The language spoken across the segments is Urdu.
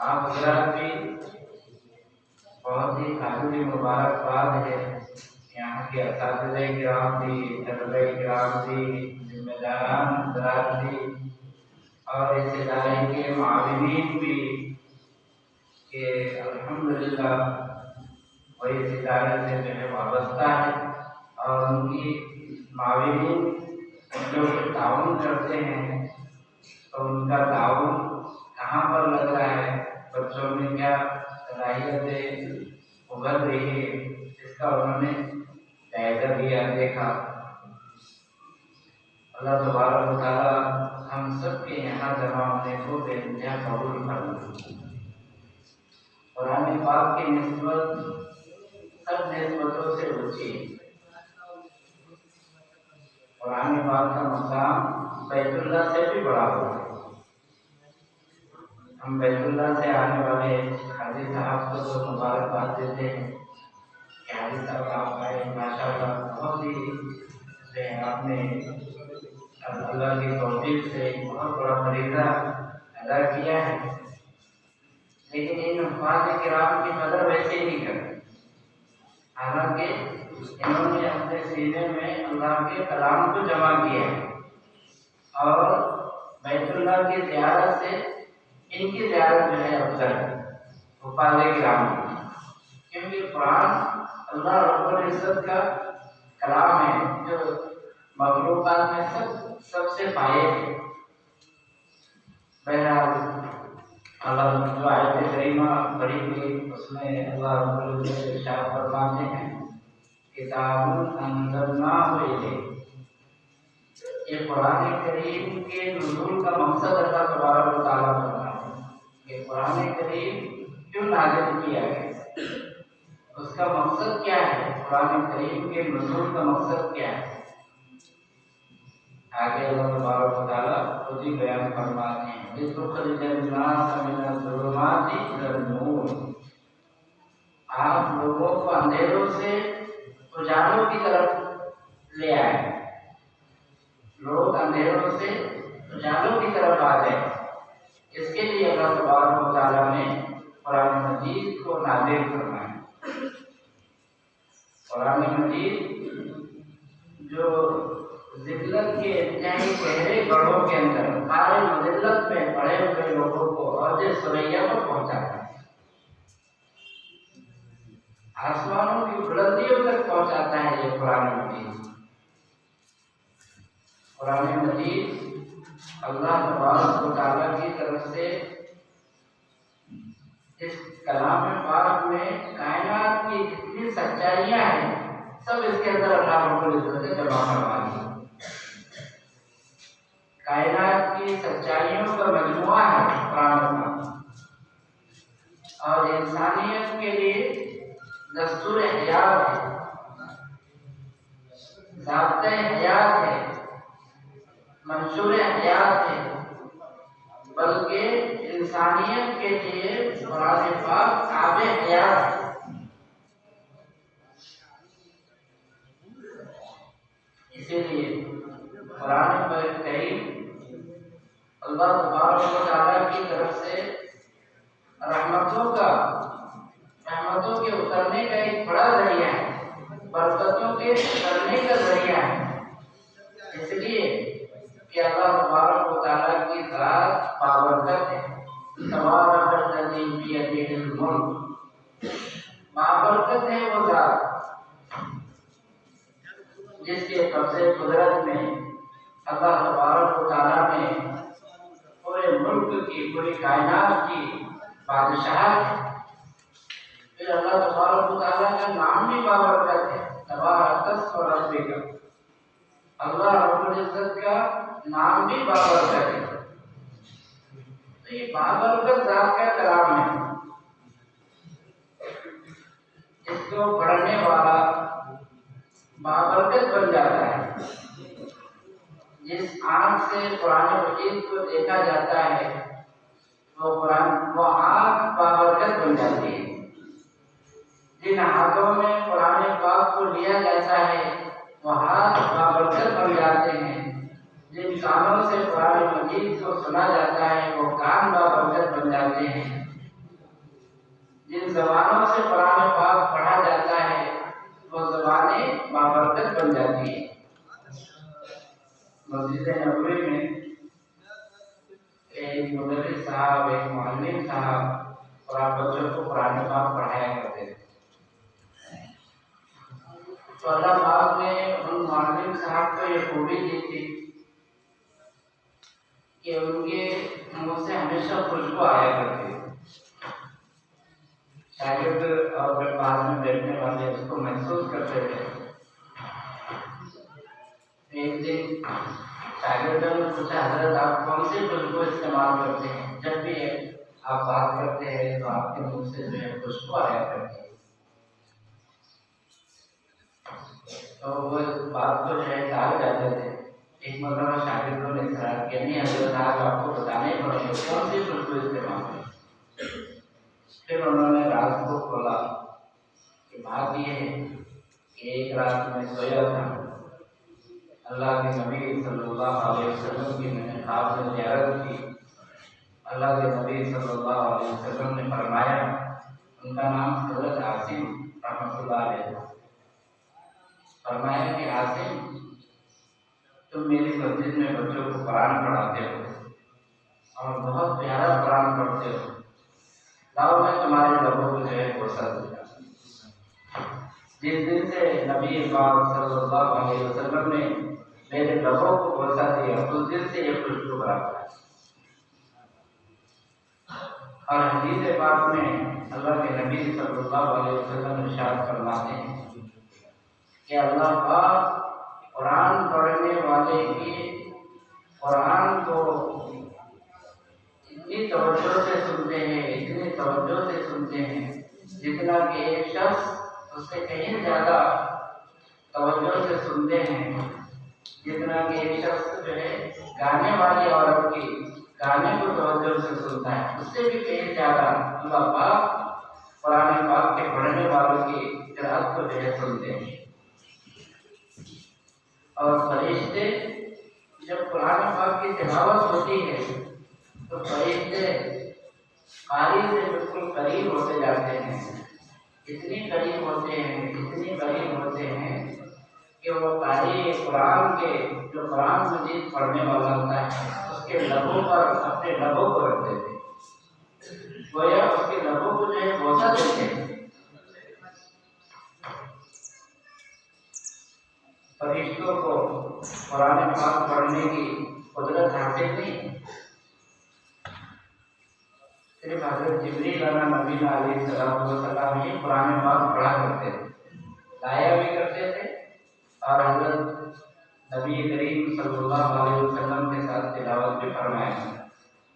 آپ حضرات بھی بہت ہی قابل مبارکباد ہے، یہاں کے اساتذہ کرام بھی، طلبہ کرام بھی، ذمہ داران حضرات بھی اور اس ادارے کے معاونین بھی کہ الحمدللہ وہ اس ادارے سے جو ہے وابستہ ہے اور ان کی معاونین جو تعاون کرتے ہیں تو ان کا تعاون کہاں پر لگ رہا ہے، بچوں میں کیا صلاحیتیں ابھر رہی ہے، اس کا انہوں نے جائزہ دیا، دیکھا۔ اللہ تبارک و تعالیٰ ہم سب کے یہاں جمع ہونے کو بے انتہا قبول فرمائے۔ قرآن پاک کی نسبت سب نسبتوں سے اونچی ہے۔ قرآن پاک کا مقام بیت اللہ سے بھی بڑا ہوا ہے۔ ہم بیت اللہ سے آنے والے حاجی صاحب کو تو مبارکباد دیتے ہیں کہ حاجی صاحب آپ آئے، ماشاء اللہ بہت ہی آپ نے اللہ کی توفیق سے بہت بڑا فریضہ ادا کیا ہے، لیکن ان حفاظ کرام کی قدر ویسے ہی نہیں کرتے، حالانکہ انہوں نے اپنے سینے میں اللہ کے کلام کو جمع کیا ہے اور بیت اللہ کی زیارت سے ان کی زیارت جو ہے افضل ہے حفاظ کرام کی، کیونکہ قرآن اللہ رب العزت کا کلام ہے جو مخلوقات میں سب سے پائے ہے۔ بہرحال اللہ جو آیت کریمہ پڑھی گئی اس میں اللہ رب العزت ارشاد فرماتے ہیں کتاب انزلناہ الیک، یہ قرآن کریم کے نزول کا مقصد اللہ تبارک و تعالیٰ فرماتے ہیں کہ قرآن کریم کیوں نازل کیا گیا، اس کا مقصد کیا ہے، قرآن کریم کے نزول کا مقصد کیا ہے، آگے اللہ تبارک و تعالیٰ خود ہی بیان فرماتے ہیں لِتُخْرِجَ النَّاسَ مِنَ الظُّلُمَاتِ إِلَى النُّورِ، آپ لوگوں کو اندھیروں سے اجالوں کی طرف لے آئے، لوگ اندھیروں سے اجالوں کی طرف آ جائیں، اس کے لیے اللہ تبارک و تعالیٰ نے قرآن مجید کو نازل فرمایا۔ قرآن مجید جو ذلت کے انتہائی گہرے گڑھوں کے اندر قارئ ذلت میں پڑے ہوئے لوگوں کو عرض ثریا پر پہنچاتا ہے، آسمانوں کی بلندیوں تک پہنچاتا ہے یہ قرآن مجید۔ قرآن مجید اللہ تبارک و تعالیٰ کی طرف سے اس کلام پاک میں کائنات کی جتنی سچائیاں ہیں سب اس کے اندر اللہ رب العزت نے جمع کروا دی۔ کائنات کی سچائیوں کا مجموعہ ہے قرآن پاک، اور انسانیت کے لیے دستور حیات ہے، ضابطۂ حیات ہے، منشور حیات ہے، بلکہ انسانیت کے لیے قرآن پاک آب حیات ہے۔ اسی لیے قرآن کریم اللہ تبارک و تعالیٰ کی طرف سے رحمتوں کے اترنے کا ایک بڑا ذریعہ ہے، برکتوں کے اترنے کا ذریعہ ہے، اس لیے کہ اللہ تبارک و تعالیٰ کی ذات بابرکت ہے۔ تبارک الذی بیدہ الملک، بابرکت ہے وہ ذات جس کے قبضے قدرت میں اللہ تبارک و تعالیٰ نے پورے ملک کی، پوری کائنات کی بادشاہت ہے۔ پھر اللہ تبارک و تعالیٰ کا نام بھی بابرکت ہے، تبارک اسم ربک، اللہ رب العزت کا نام بھی بابرکت ہے۔ تو یہ بابرکت ذات کا کلام ہے، اس کو پڑھنے والا بابرکت بن جاتا ہے۔ جس آنکھ سے قرآن مجید کو دیکھا جاتا ہے وہ آنکھ بابرکت بن جاتی ہے۔ جن ہاتھوں میں قرآن پاک کو لیا جاتا ہے وہ ہاتھ بابرکت بن جاتے ہیں۔ جن کانوں سے قرآن مجید کو سنا جاتا ہے وہ کان بابرکت بن جاتے ہیں۔ زبانوں سے قرآن پاک پڑھا جاتا ہے وہ زبانیں بابرکت بن جاتی ہیں۔ مسجد نبوی میں ایک مدرس صاحب، ایک معلم صاحب اور بچوں کو قرآن پاک پڑھایا کرتے تھے۔ تو اللہ پاک نے ان معلم صاحب کو یہ خوبی دی تھی کہ ان کے منہ سے ہمیشہ خوشبو آیا کرتی تھی۔ شاگرد اور پاس میں بیٹھنے والے اس کو محسوس کرتے تھے۔ ایک دن شاگردوں نے پوچھا، حضرت آپ کون سی خوشبو استعمال کرتے ہیں؟ جب بھی آپ بات کرتے ہیں تو آپ کے منہ سے جو ہے خوشبو آیا کرتی ہے۔ تو وہ بات کو جو ہے ٹال جاتے تھے۔ ایک مرتبہ شاگردوں نے اصرار کیا، نہیں حضرت آج آپ کو بتانے پڑے گا کون سی خوشبو استعمال کریں۔ پھر انہوں نے راز کو کھولا کہ بات یہ ہے کہ ایک رات میں سویا تھا، اللہ کے نبی صلی اللہ علیہ وسلم کی میں نے خواب میں زیارت کی۔ اللہ کے نبی صلی اللہ علیہ وسلم نے فرمایا، ان کا نام حضرت عاصم رحمۃ اللہ علیہ، فرمایا کہ عاصم تم میری مسجد میں بچوں کو قرآن پڑھاتے ہو اور بہت پیارا قرآن پڑھتے ہو، لاؤ میں تمہارے لبوں کو جو ہے بوسہ دوں۔ جس دن سے نبی پاک صلی اللہ علیہ وسلم نے میرے لبوں کو بوسہ دیا اس دن سے یہ خوشبو برابر ہے۔ اور حدیث پاک میں اللہ کے نبی صلی اللہ علیہ وسلم ارشاد فرماتے ہیں کہ اللہ پاک قرآن پڑھنے والے کی قرآن کو اتنی توجہ سے سنتے ہیں، اتنی توجہ سے سنتے ہیں جتنا کہ ایک شخص اس سے کہیں زیادہ توجہ سے سنتے ہیں، جتنا کہ ایک شخص جو ہے گانے والی عورت کی گانے کو توجہ سے سنتا ہے، اس سے بھی کہیں زیادہ اللہ پاک قرآن پاک کے پڑھنے والوں کی قرأت کو جو ہے سنتے ہیں۔ اور فرشتے جب قرآن پاک کی تلاوت ہوتی ہے تو فرشتے قاری سے بالکل قریب ہوتے جاتے ہیں، اتنی قریب ہوتے ہیں، اتنی قریب ہوتے ہیں کہ وہ قاری قرآن کے جو قرآن مجید پڑھنے والا ہوتا ہے اس کے لبوں پر اپنے لبوں کو رکھتے تھے، گویا اس کے لبوں کو جو ہے بوسہ دیتے ہیں۔ فرشتوں کو قرآن پاک پڑھنے کی قدرت حاصل نہیں، صرف حضرت جبریل نبی علیہ السلام ہی قرآن پاک پڑھا کرتے تھے، لایا بھی کرتے تھے اور حضرت نبی کریم صلی اللہ علیہ وسلم کے ساتھ تلاوت بھی فرمایا۔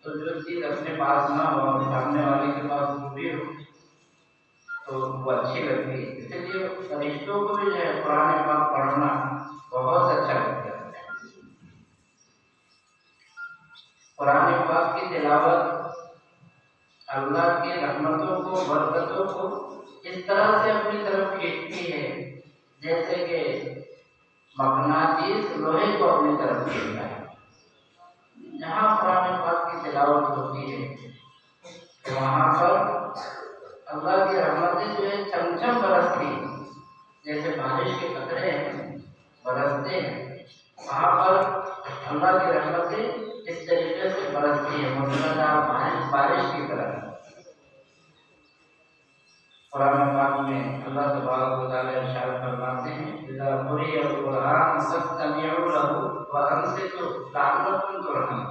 تو جو چیز اپنے پاس نہ ہو، سامنے والے کے پاس وہ بھی ہو تو وہ اچھی لگتی ہے، اس لیے فرشتوں کو بھی جو ہے قرآن پاک پڑھنا بہت اچھا لگتا ہے۔ قرآن پاک کی تلاوت اللہ کی رحمتوں کو، برکتوں کو اس طرح سے اپنی طرف کھینچتی ہے جیسے کہ مقناطیس لوہے کو اپنی طرف کھینچتا ہے۔ جہاں قرآن پاک کی تلاوت ہوتی ہے وہاں پر اللہ کی رحمتیں جو ہے چمچم برستی ہیں، جیسے بارش کے قطرے برستے ہیں، وہاں پر اللہ کی رحمتیں اس طریقے سے برستی ہیں، مطلب بارش کی طرح۔ قرآن پاک میں اللہ تبارک و تعالی ارشاد فرماتے ہیں، اذا قرئ القرآن فاستمعوا له وانصتوا لعلكم ترحمون۔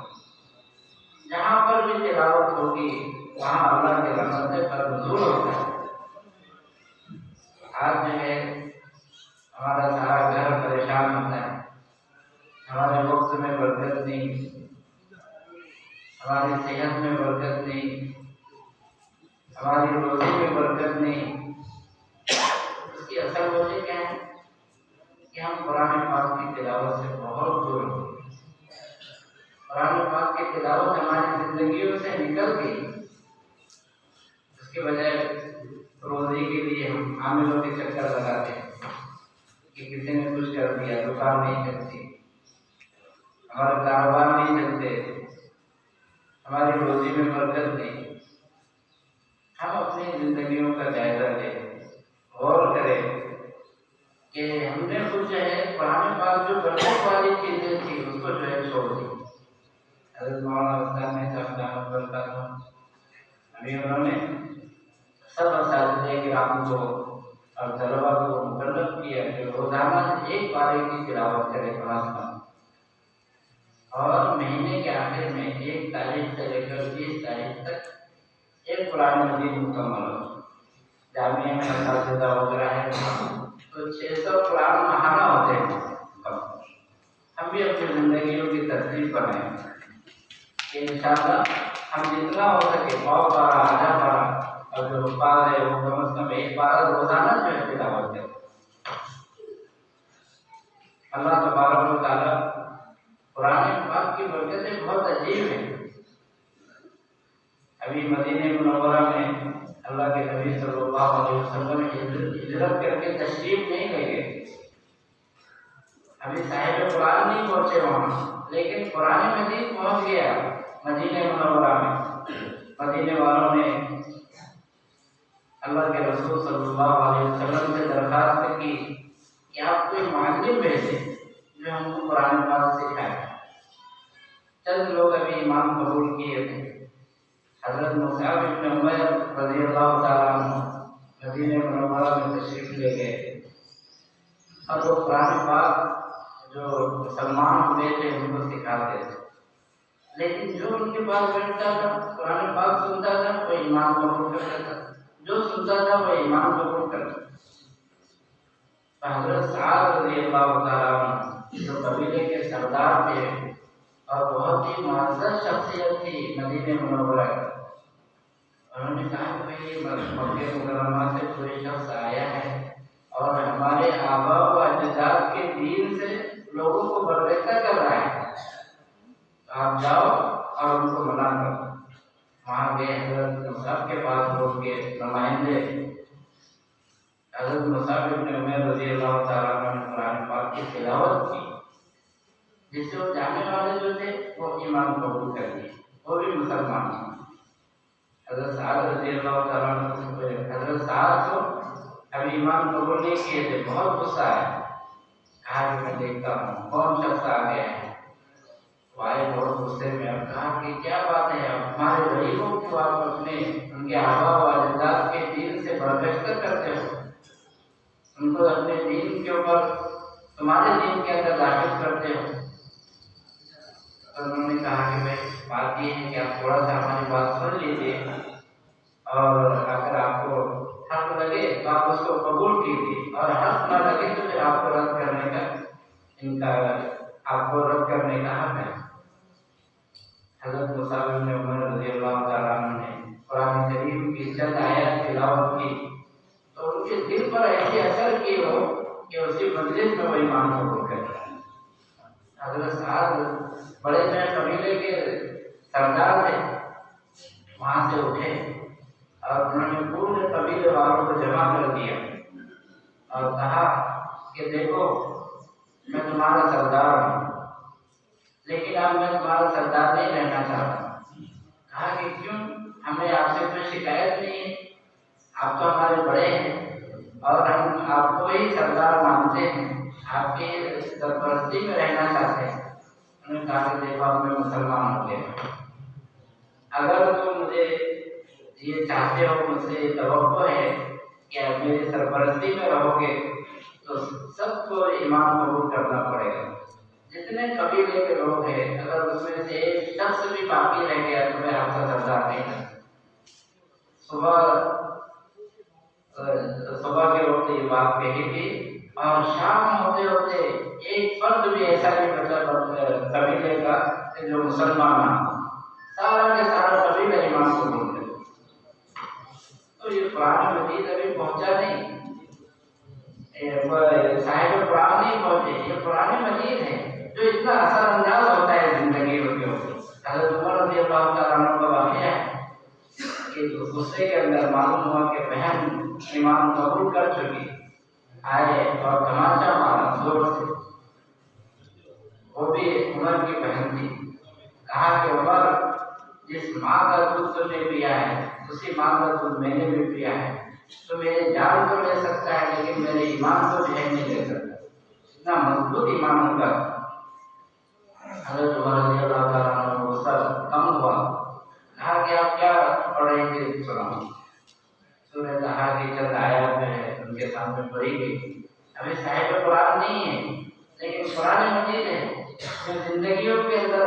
جہاں پر بھی تلاوت ہوگی وہاں اللہ کی رحمت پر نزول ہوتا ہے۔ آج جو ہے ہمارا سارا گھر پریشان ہوتا ہے، ہمارے وقت میں برکت نہیں، ہماری صحت میں برکت نہیں، ہماری روزی میں برکت نہیں۔ اس کی اصل وجہ کیا ہے کہ ہم قرآن پاک کی تلاوت سے بہت دور ہیں۔ قرآن پاک کی تلاوت ہماری زندگیوں سے نکل گئی، اس کے بجائے روزی کے لیے ہم عاملوں کے چکر لگاتے ہیں کہ کسی نے کچھ کر دیا، دکان نہیں چلتی، ہمارا کاروبار نہیں چلتے، ہماری روزی میں برکت نہیں۔ ہم اپنے اپنی زندگیوں کا جائزہ لے، غور کرے کہ ہم نے کچھ جو ہے قرآن پاک جو برکت والی چیزیں تھیں اس کو جو ہے چھوڑ دی۔ حضرت مولانا استاد نے صاحب بولتا تھا، ابھی انہوں نے سب اساتذہ کرام کو اور طلبا کو مکلف کیا کہ روزانہ ایک پارے کی تلاوت کرے کلاس میں، اور مہینے کے آخر میں 1 تاریخ سے لے کر 20 تاریخ تک ایک قرآن مجید مکمل ہو۔ جامعہ میں اساتذہ وغیرہ ہے تو 600 قرآن ماہانہ ہوتے ہیں۔ ہم بھی اپنی زندگیوں کی ترتیب بنائیں کہ انشاءاللہ ہم جتنا ہو سکے 100 پارہ، آدھا پارہ، اور جو استاد ہے وہ کم از کم 1 پارہ روزانہ جو ہے تلاوت کرے۔ اللہ تبارک و تعالیٰ قرآن پاک کی برکتیں بہت عجیب ہیں۔ ابھی مدینہ منورہ میں اللہ کے نبی صلی اللہ علیہ وسلم ہجرت کر کے تشریف نہیں لے گئے، ابھی صاحب قرآن نہیں پہنچے وہاں، لیکن قرآن مجید پہنچ گیا مدینہ منورہ میں۔ مدینے والوں نے اللہ کے رسول صلی اللہ علیہ وسلم سے درخواست کی کہ آپ کوئی معلم بھیجیں جو ہم کو قرآن پاک سکھائے۔ چند لوگ ابھی ایمان قبول کیے تھے۔ حضرت مصعب بن عمیر رضی اللہ تعالیٰ عنہ مدینہ منورہ میں تشریف لے گئے، اور وہ قرآن پاک جو مسلمان ہوئے تھے ان کو سکھاتے تھے، لیکن جو ان کے پاس بیٹھتا تھا قرآن پاک سنتا تھا وہ ایمان قبول کرتا تھا، جو سنتا تھا وہ ایمان قبول کرتا تھا۔ حضرت سعد رضی اللہ تعالیٰ عنہ جو قبیلے کے سردار تھے اور بہت ہی معزز شخصیت تھی مدینہ منورہ کی، انہوں نے کہا کہ بھائی مکہ مکرمہ سے کوئی شخص آیا ہے اور ہمارے آباء و اجداد کے دین سے لوگوں کو برگشتہ کر رہا ہے، آپ جاؤ اور ان کو منع کرو۔ وہاں گئے حضرت مصعب کے پاس لوگ کے نمائندے، حضرت مصعب بن عمیر رضی اللہ تعالیٰ عنہ نے قرآن پاک کی تلاوت کی، جس سے وہ جانے والے جو تھے وہ ایمان قبول کر لیے، وہ بھی مسلمان ہیں۔ حضرت سعد رضی اللہ تعالیٰ عنہ سے حضرت سعد کو ابھی ایمان قبول نہیں کیے تھے، بہت غصہ آیا، کہا کہ میں دیکھتا ہوں کون شخص آ گیا ہے۔ وہ آئے بہت غصے میں، اور کہا کہ کیا بات ہے، ہمارے غریبوں کو آپ اپنے ان کے آباء و اجداد کے دین سے برگشتہ کرتے ہو، ان کو اپنے دین کے اوپر تمہارے دین کے اندر داخل کرتے ہو۔ تو انہوں نے کہا کہ بھائی بات یہ ہے کہ آپ تھوڑا سا ہماری بات سن لیجیے، اور اگر آپ کو حق لگے تو آپ اس کو قبول کیجیے، اور حق نہ لگے تو پھر آپ کو رد کرنے کا آپ کو رد کرنے کا حق ہے۔ حضرت مصعب بن عمر رضی اللہ تعالیٰ عنہ نے قرآن کریم کی چند آیات تلاوت کی تو ان کے دل پر ایسی اثر کی ہو کہ اسی مجلس میں وہ ایمان قبول کر گیا۔ حضرت سعد بڑے بڑے قبیلے کے سردار تھے، وہاں سے اٹھے اور انہوں نے پورے قبیلے والوں کو جمع کر دیا اور کہا کہ دیکھو میں تمہارا سردار ہوں، لیکن اب میں تمہارا سردار نہیں رہنا چاہتا۔ کہا کہ کیوں؟ ہمیں آپ سے کوئی شکایت نہیں ہے، آپ تو ہمارے بڑے ہیں اور ہم آپ کو ہی سردار مانتے ہیں، آپ کی سرپرستی میں رہنا چاہتے ہیں۔ انہوں نے کہا کہ دیکھو اب میں مسلمان ہو گیا، اگر تم مجھے یہ چاہتے ہو، مجھ سے یہ توقع ہے کہ آپ میری سرپرستی میں رہو گے تو سب کو ایمان قبول کرنا پڑے گا۔ جتنے قبیلے کے لوگ ہیں اگر اس میں سے ایک شخص بھی باقی رہ گیا تو میں آپ کا سردار نہیں کرتا۔ صبح کے وقت یہ بات کہی تھی اور شام ہوتے ہوتے ایک فرد بھی ایسا نہیں بچا قبیلے کا جو مسلمان ہے، سارا کے سارا قبیلہ ایمان قبول کرے۔ تو یہ قرآن مجید ابھی پہنچا نہیں، صاحب قرآن نہیں پہنچے، یہ قرآن مجید ہے جو اتنا اثر انداز ہوتا ہے زندگی کے اوپر۔ حضرت عمر رضی اللہ تعالیٰ عنہ کا واقعہ ہے کہ غصے کے اندر معلوم ہوا کہ بہن ایمان قبول کر چکی، آئے اور تماچا مارا زور سے، وہ بھی عمر کی بہن تھی۔ کہا کہ عمر جس ماں کا دودھ تم نے پیا ہے اسی ماں کا دودھ میں نے بھی پیا ہے، تو میرے جان کو لے سکتا ہے لیکن میرے ایمان کو جو ہے نہیں لے سکتا۔ اتنا مضبوط ایمان ان کا۔ حضرت عمر رضی اللہ تعالیٰ عنہ کو غصہ کم ہوا، کہا کہ آپ کیا پڑھ رہے تھے؟ سناؤ۔ تو نے کہا کہ چند آیات جو ہے ان کے سامنے پڑھی گئی۔ ابھی صاحب قرآن نہیں ہے لیکن قرآن مجید ہے جو زندگیوں کے اندر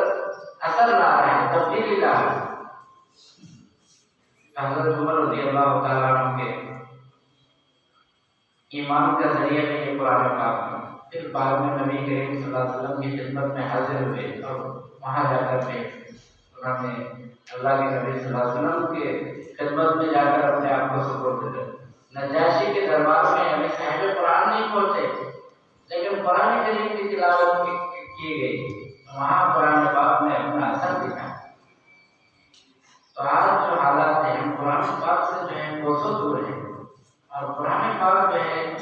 اثر لا رہا ہے، تبدیلی لا رہا ہے۔ حضرت عمر رضی اللہ تعالیٰ عنہ کے ایمان کا ذریعہ میں یہ قرآن پاک تھا۔ پھر بعد میں نبی کریم صلی اللہ علیہ وسلم کی خدمت میں حاضر ہوئے اور وہاں جا کر کے انہوں نے اللہ کے نبی صلی اللہ علیہ وسلم کے خدمت میں جا کر اپنے آپ کو سپرد کر دیا۔ نجاشی کے دربار میں ابھی صاحب قرآن نہیں پہنچے لیکن قرآن کریم کی تلاوت کی گئی، وہاں قرآن پاک نے اپنا اثر دکھایا۔ تو آج جو حالات ہیں ہم قرآن پاک سے جو ہے کوسوں دور ہیں، اور قرآن پاک جو ہے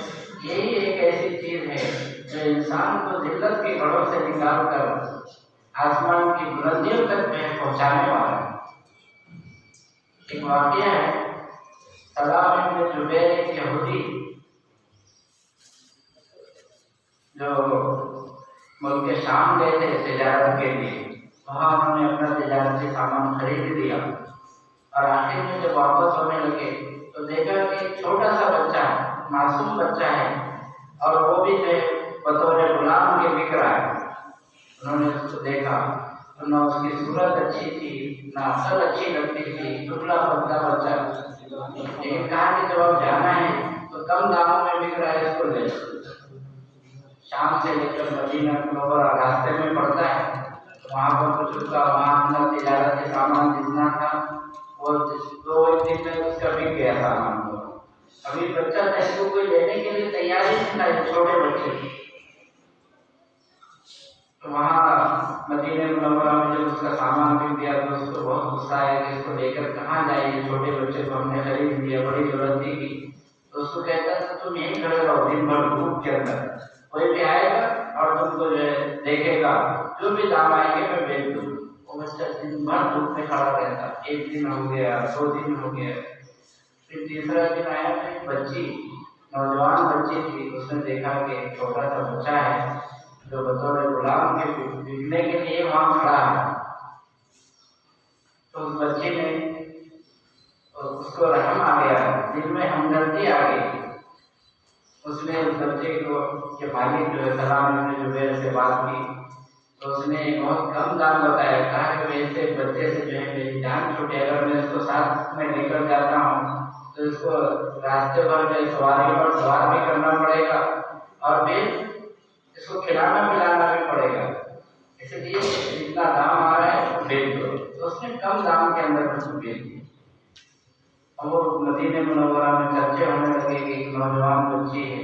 یہی ایک ایسی چیز ہے جو انسان کو ذلت کے گڑھوں سے نکال کر آسمان کی بلندیوں تک جو ہے پہنچانے والا ہے۔ ایک واقعہ ہے، سلام بن جبیر ایک یہودی جو ملک شام گئے تھے تجارت کے لیے، وہاں انہوں نے اپنا تجارتی سامان خرید لیا اور آخر میں جب واپس ہونے لگے تو دیکھا کہ ایک چھوٹا سا بچہ ہے، معصوم بچہ ہے، اور وہ بھی جو ہے بطور غلام کے بک رہا ہے۔ انہوں نے اس کو دیکھا تو نہ اس کی صورت اچھی تھی نہ عقل اچھی لگتی تھی، دبلا پتلا بچہ، لیکن کہا کہ جب اب جانا ہے تو کم داموں میں بک رہا ہے، اس کو لے لو۔ شام سے لے کر مدینہ منورہ راستے میں پڑتا ہے، وہاں پر کچھ کا وہاں اپنا تجارت کے سامان جتنا تھا وہ 2 دن میں اس کا بک گیا سامان۔ ابھی بچہ تھا، اس کو کوئی لینے کے لیے تیار ہی نہیں تھا، چھوٹے بچے تھے۔ تو وہاں مدینہ منورہ میں جب اس کا سامان بک گیا تو اس کو بہت غصہ آیا کہ اس کو لے کر کہاں جائیں گے، چھوٹے بچے کو ہم نے خرید لیا، بڑی ضرورت تھی کی۔ تو اس کو کہتا تھا تم یہیں کھڑے رہو دن بھر دھوپ کے اندر، کوئی بھی آئے گا اور تم کو جو ہے دیکھے گا، جو بھی دام آئیں گے میں بیچ دوں۔ وہ بچہ دن بھر دھوپ میں کھڑا رہتا، 1 دن ہو گیا، 2 دن ہو گیا، پھر تیسرا دن آیا تو ایک بچی، نوجوان بچی تھی، اس نے دیکھا کہ ایک چھوٹا سا بچہ ہے جو بطور غلام کے بکنے کے لیے وہاں کھڑا ہے۔ تو اس بچی نے اس کو رحم آ گیا، دل میں ہمدردی آ گئی۔ اس نے اس بچے کو کے مالک جو ہے سلام بن جبیر سے بات کی تو اس نے بہت کم دام بتایا، کہا کہ ویسے بچے سے جو ہے میری جان چھوٹے، اگر میں اس کو ساتھ میں لے کر جاتا ہوں تو اس کو راستے بھر میں سواری پر سوار بھی کرنا پڑے گا اور پھر اس کو کھلانا پلانا بھی پڑے گا، اس لیے جتنا دام آ رہا ہے بیچ دو۔ تو اس نے کم دام کے اندر اس کو بیچ دیا۔ اور وہ مدینہ منورہ میں چرچے ہونے لگے کہ ایک نوجوان بچی ہے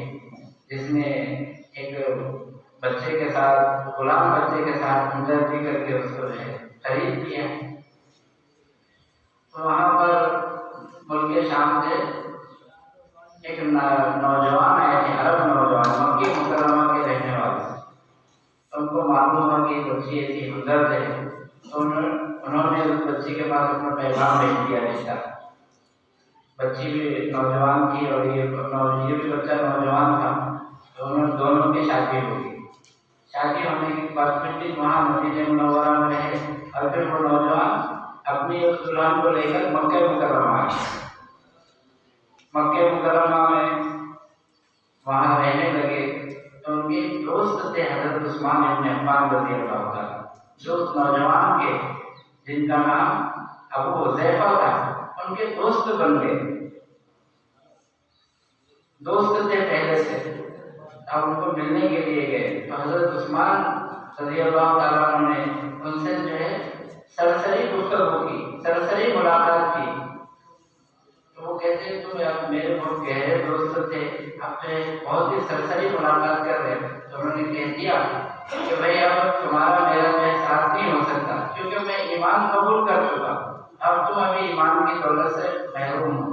جس نے ایک بچے کے ساتھ، غلام بچے کے ساتھ ہمدردی کر کے اس کو خرید کیا۔ تو وہاں پر ملک شام سے ایک نوجوان آئے تھے، عرب نوجوان، مکہ مکرمہ کے رہنے والے۔ ان کو معلوم ہوا کہ بچی ایسی ہمدرد ہے تو انہوں نے اس بچی کے پاس اپنا پیغام بھیج دیا رشتہ۔ بچی بھی نوجوان تھی اور یہ بھی بچہ نوجوان تھا، تو انہوں دونوں کی شادی ہو گئی۔ شادی ہونے کے بعد پھر وہاں مدینہ منورہ میں رہے اور پھر وہ نوجوان اپنی اس دلہن کو لے کر مکہ مکرمہ آئے۔ مکہ مکرمہ میں وہاں رہنے لگے تو ان کے دوست تھے حضرت عثمان بن عفان رضی اللہ عنہ، جو اس نوجوان کے جن کا نام ابو حذیفہ تھا، ان کے دوست بن گئے، دوست تھے پہلے سے۔ اب ان کو ملنے کے لیے گئے تو حضرت عثمان رضی اللہ تعالیٰ عنہ نے ان سے جو ہے سرسری گفتگو کی، سرسری ملاقات کی۔ تو وہ کہتے ہیں تم اب میرے بہت گہرے دوست تھے، اب جو ہے بہت ہی سرسری ملاقات کر رہے۔ تو انہوں نے کہہ دیا کہ بھائی اب تمہارا میرا جو ہے ساتھ نہیں ہو سکتا کیونکہ میں ایمان قبول کر چکا، اب تم ابھی ایمان کی دولت سے محروم ہو۔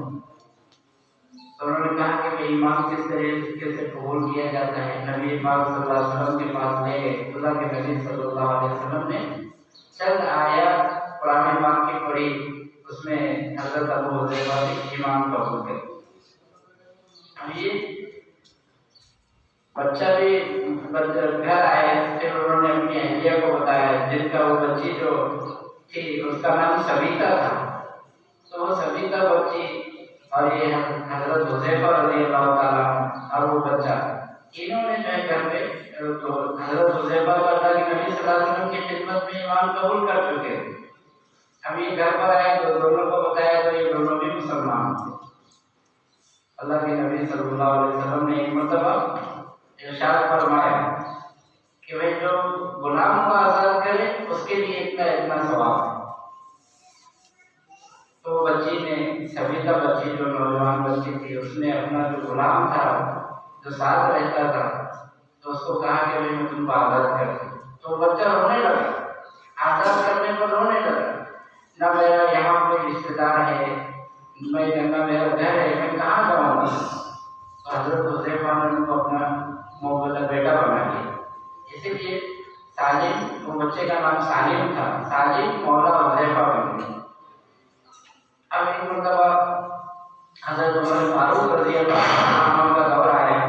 تو انہوں نے کہا کہ میں ایمان کس طریقے سے قبول کیا جاتا ہے؟ نبی پاک صلی اللہ علیہ وسلم کے پاس لے گئے۔ اللہ کے نبی صلی اللہ علیہ وسلم نے چند آیات قرآن پاک کی پڑھی، اس میں حضرت ابو حذیفہ بھی ایمان قبول کرے۔ اب یہ بچہ بھی گھر آئے، پھر انہوں نے اپنی اہلیہ کو بتایا، جن کا وہ بچی جو تھی اس کا نام سبیتا تھا، تو وہ سبیتا بچی اور یہ حضرت حذیفہ رضی اللہ تعالیٰ اور وہ بچہ، انہوں نے جو ہے گھر پہ تو حضرت حذیفہ اللہ کے نبی صلی اللہ علیہ وسلم کی خدمت میں ایمان قبول کر چکے تھے۔ اب یہ گھر پر آئے تو دونوں کو بتایا تو یہ دونوں بھی مسلمان تھے۔ اللہ کے نبی صلی اللہ علیہ وسلم نے ایک مرتبہ ارشاد فرمایا کہ وہ جو غلام کو آزاد کرے اس کے لیے اتنا ثواب ہے۔ تو بچی نے، سبیتا بچی جو نوجوان بچی تھی، اس نے اپنا جو غلام تھا جو ساتھ رہتا تھا تو اس کو کہا کہ میں تم کو آزاد کر دوں۔ تو بچہ رونے لگا، آزاد کرنے پر رونے لگا، نہ میرا یہاں کوئی رشتے دار ہے، میں نہ میرا گھر ہے، میں کہاں جاؤں گا؟ تو حضرت حذیفہ نے ان کو اپنا مولا بیٹا بنا لیا، اسی لیے سالم، وہ بچے کا نام سالم تھا، سالم مولا حذیفہ بن گیا۔ اب ایک مرتبہ حضرت عمر فاروق رضی اللہ عنہ کا دور آیا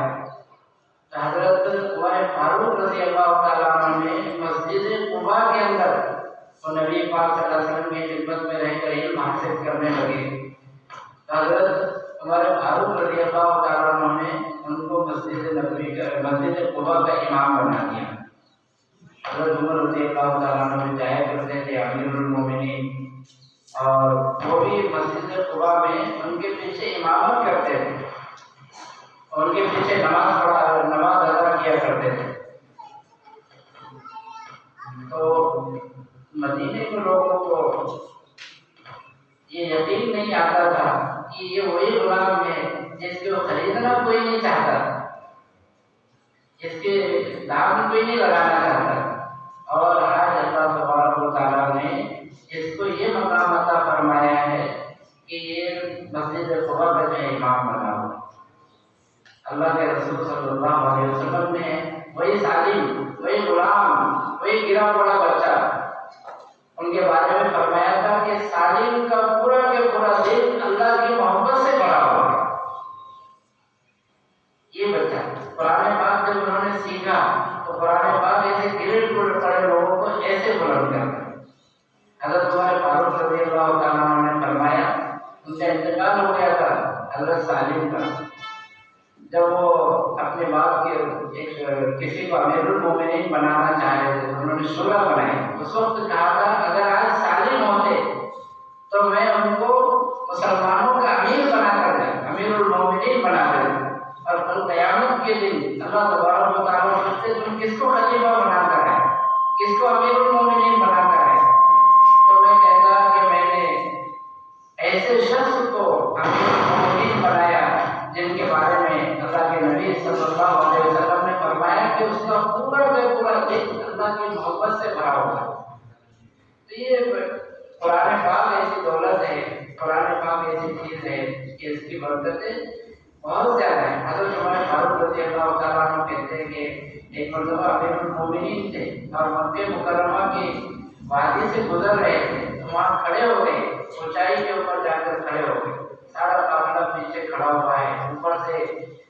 تو حضرت عمر فاروق رضی اللہ تعالیٰ عنہ نے مسجد قباء کے اندر تو نبی پاک صلی اللہ علیہ وسلم کی خدمت میں رہ کر علم حاصل کرنے لگے، تو حضرت عمر فاروق رضی اللہ تعالیٰ عنہ نے ان کو مسجد قباء کا امام بنا دیا۔ حضرت عمر رضی اللہ تعالیٰ عنہ میں جایا کرتے تھے امیر المومنین، اور وہ بھی مسجد قباء میں ان کے پیچھے امامت کرتے تھے، ان کے پیچھے نماز ادا کیا کرتے تھے۔ تو مدینے کے لوگوں کو یہ یقین نہیں آتا تھا کہ یہ وہی غلام ہے جس کو خریدنا کوئی نہیں چاہتا، جس کے دام کوئی نہیں لگانا چاہتا، اور آج اللہ تبارک و تعالیٰ نے اس کو یہ مقام عطا فرمایا ہے کہ یہ مسجد قباء کا جو امام بنا ہوا۔ اللہ کے رسول صلی اللہ علیہ وسلم نے وہی سالم، وہی غلام، وہی گرا پڑا بچہ ان کے بارے میں فرمایا تھا کہ سالم کا پورا کے پورا دل اللہ کی محبت سے بھرا ہوا ہے۔ یہ بچہ قرآن پاک جب انہوں نے سیکھا تو قرآن پاک ایسے گرے پڑے لوگوں کو ایسے بلند کرتا۔ حضرت عمر فاروق رضی اللہ تعالیٰ عنہ نے فرمایا، ان کا انتقال ہو گیا تھا حضرت سالم کا، جب وہ اپنے باپ کے کسی کو امیر المومنین بنانا چاہ رہے تھے، انہوں نے شورا بنائی، اس وقت کہا تھا اگر آج سالم ہوتے تو میں ان کو مسلمانوں کا امیر بنا کر دیں، امیر المومنین بنا کر دیں، اور کل قیامت کے دن اللہ تبارک و تعالیٰ پوچھتے تم کس کو خلیفہ بنا کر ہے، کس کو امیر المومنین بنا کر ہے؟ تو میں کہتا کہ میں نے ایسے شخص کو امیر المومنین بنایا جن کے بارے میں اللہ کے نبی صلی اللہ علیہ وسلم نے فرمایا کہ اس کا پورا کا پورا دل اللہ کی محبت سے بھرا ہوگا۔ تو یہ قرآن پاک ایسی دولت ہے، قرآن پاک ایسی چیز ہے کہ اس کی برکتیں بہت زیادہ ہیں۔ حضرت عمر فاروق رضی اللہ تعالیٰ عنہ کہتے ہیں کہ ایک مرتبہ امیر المومنین تھے اور مکہ مکرمہ کی وادی سے گزر رہے تھے، تو وہاں کھڑے ہو گئے، اونچائی کے اوپر جا کر کھڑے ہو گئے، سارا قافلہ پیچھے کھڑا ہوا ہے، اوپر سے